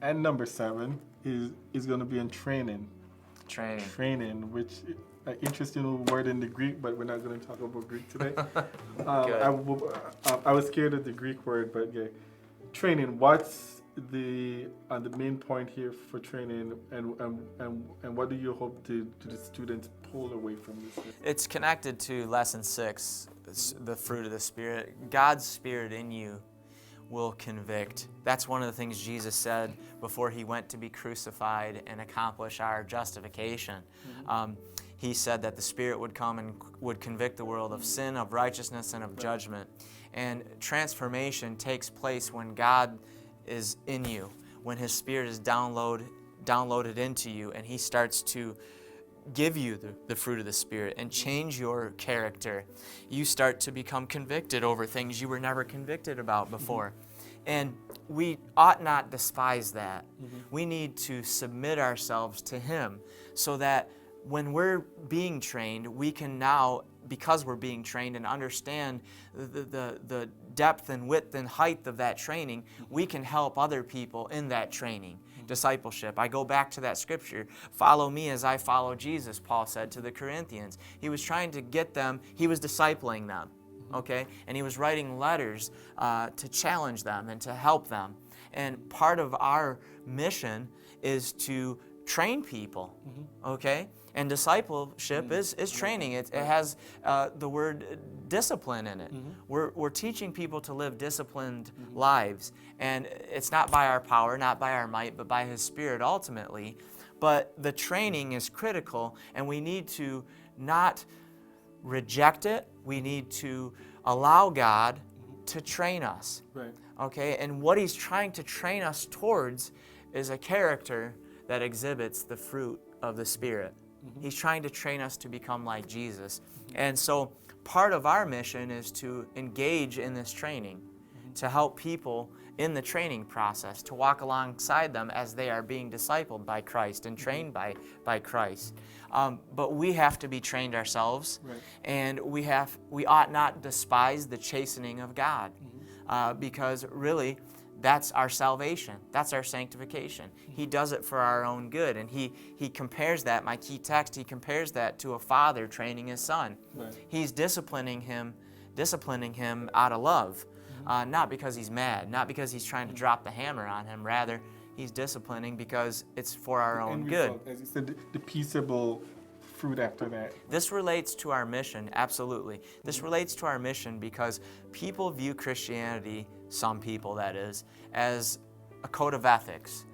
And number 7 is going to be in training. Training. Training, which interesting word in the Greek, but we're not going to talk about Greek today. Good. I was scared of the Greek word, but yeah, training. What's the main point here for training, and what do you hope the students pull away from this? It's connected to lesson 6, the fruit of the Spirit. God's Spirit in you will convict. That's one of the things Jesus said before he went to be crucified and accomplish our justification. He said that the Spirit would come and would convict the world of sin, of righteousness, and of judgment. And transformation takes place when God is in you, when His Spirit is downloaded into you, and He starts to give you the fruit of the Spirit and change your character. You start to become convicted over things you were never convicted about before. And we ought not despise that. We need to submit ourselves to Him so that when we're being trained, we can now, because we're being trained and understand the depth and width and height of that training, we can help other people in that training. Discipleship. I go back to that scripture. Follow me as I follow Jesus, Paul said to the Corinthians. He was trying to get them, he was discipling them, okay? And he was writing letters to challenge them and to help them. And part of our mission is to train people, okay? And discipleship is training. It has the word discipline in it. We're teaching people to live disciplined lives. And it's not by our power, not by our might, but by His Spirit ultimately. But the training is critical, and we need to not reject it. We need to allow God to train us. Right. Okay? And what He's trying to train us towards is a character that exhibits the fruit of the Spirit. He's trying to train us to become like Jesus. And so part of our mission is to engage in this training, to help people in the training process, to walk alongside them as they are being discipled by Christ and trained by Christ. But we have to be trained ourselves, and we ought not despise the chastening of God, because really, that's our salvation. That's our sanctification. He does it for our own good. And he compares that, my key text, he compares that to a father training his son. Right. He's disciplining him out of love, not because he's mad, not because he's trying to drop the hammer on him. Rather, he's disciplining because it's for our own good. Result, as you said, the peaceable fruit after that. This relates to our mission, absolutely. This relates to our mission because people view Christianity, some people that is, as a code of ethics.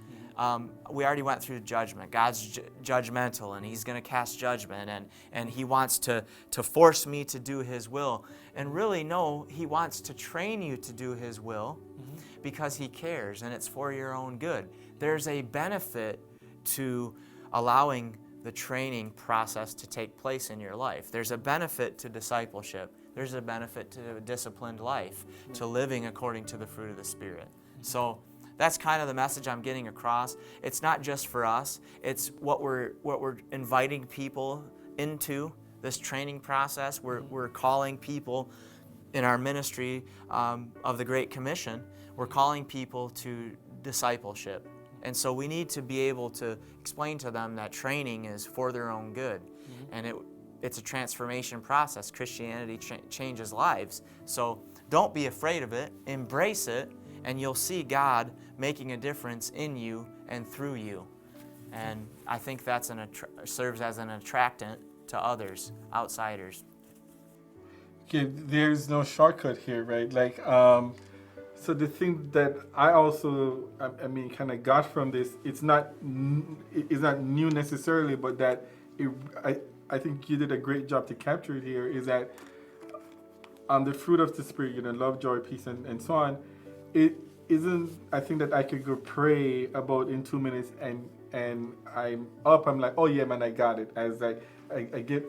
We already went through judgment. God's judgmental, and He's going to cast judgment, and He wants to force me to do His will. And really, no, He wants to train you to do His will because He cares, and it's for your own good. There's a benefit to allowing the training process to take place in your life. There's a benefit to discipleship. There's a benefit to a disciplined life, to living according to the fruit of the Spirit. So that's kind of the message I'm getting across. It's not just for us. It's what we're inviting people into this training process. We're calling people in our ministry of the Great Commission. We're calling people to discipleship. And so we need to be able to explain to them that training is for their own good. And it's a transformation process. Christianity changes lives. So don't be afraid of it. Embrace it, and you'll see God making a difference in you and through you. And I think that's serves as an attractant to others, outsiders. Okay, there's no shortcut here, right? Like, so the thing that I also, I mean, kind of got from this, it's not new necessarily, but that I think you did a great job to capture it here, is that the fruit of the Spirit, love, joy, peace, and so on, it isn't a thing that I could go pray about in 2 minutes and I'm up, I'm like, oh yeah, man, I got it. As I get,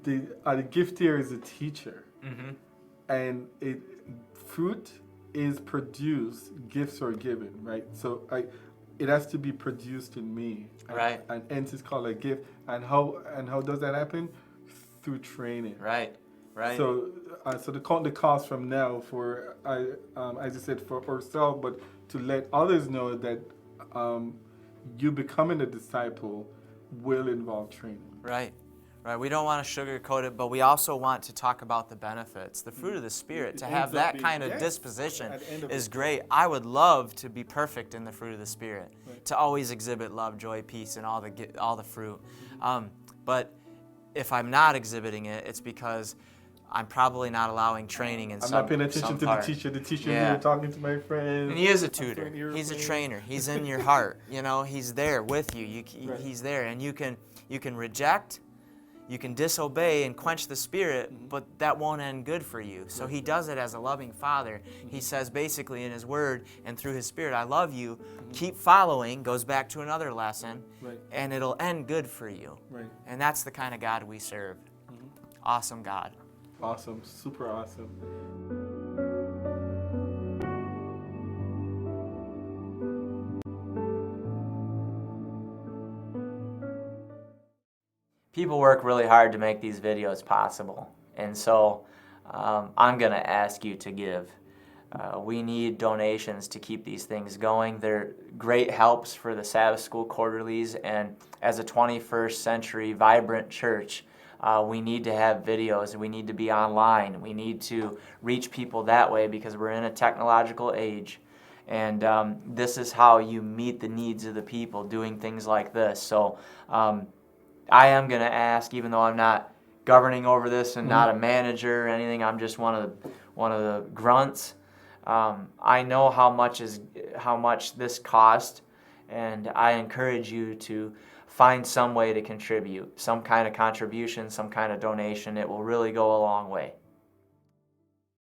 the gift here is a teacher. And fruit is produced, gifts are given, right? So it has to be produced in me, Right. And hence it's called a gift. And how does that happen? Through training. Right. So the cost from now for as I said, for ourselves, but to let others know that you becoming a disciple will involve training. Right. Right. We don't want to sugarcoat it, but we also want to talk about the benefits. The fruit of the Spirit, to have that kind of disposition is great. I would love to be perfect in the fruit of the Spirit, to always exhibit love, joy, peace, and all the fruit. But if I'm not exhibiting it, it's because I'm probably not allowing training in I'm some not paying attention to part. the teacher. The teacher Yeah. here talking to my friends. And he is a tutor. He's a trainer. He's in your heart. You know, he's there with you. He's there, and you can reject, you can disobey and quench the Spirit, but that won't end good for you. So he does it as a loving Father. He says basically in his Word and through his Spirit, I love you. Keep following, goes back to another lesson, and it'll end good for you. And that's the kind of God we serve. Awesome God. Awesome, super awesome. People work really hard to make these videos possible, and so I'm going to ask you to give. We need donations to keep these things going. They're great helps for the Sabbath School Quarterlies, and as a 21st century vibrant church, we need to have videos, we need to be online, we need to reach people that way because we're in a technological age. And this is how you meet the needs of the people, doing things like this. So I am going to ask, even though I'm not governing over this and not a manager or anything, I'm just one of the grunts. I know how much this cost, and I encourage you to find some way to contribute, some kind of contribution, some kind of donation. It will really go a long way.